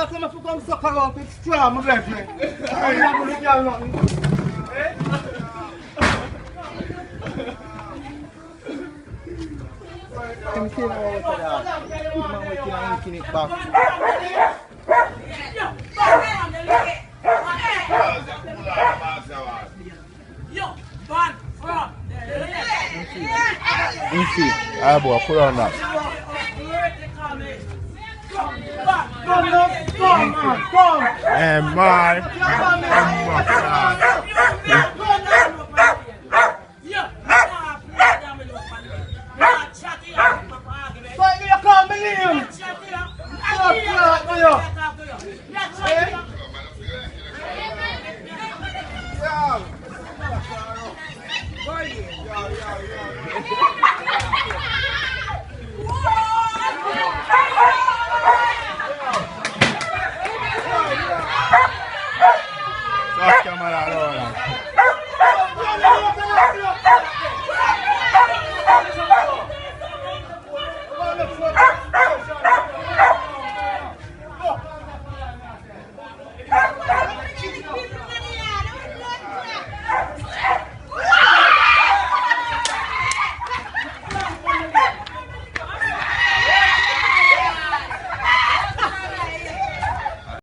come to come suck her up, it's strong, my brethren. I'm not going to get nothing. Let me see now what that. Keep my waiting and looking it back. Let me see. Ah, boy, put on that. Come. And my. You can't believe him.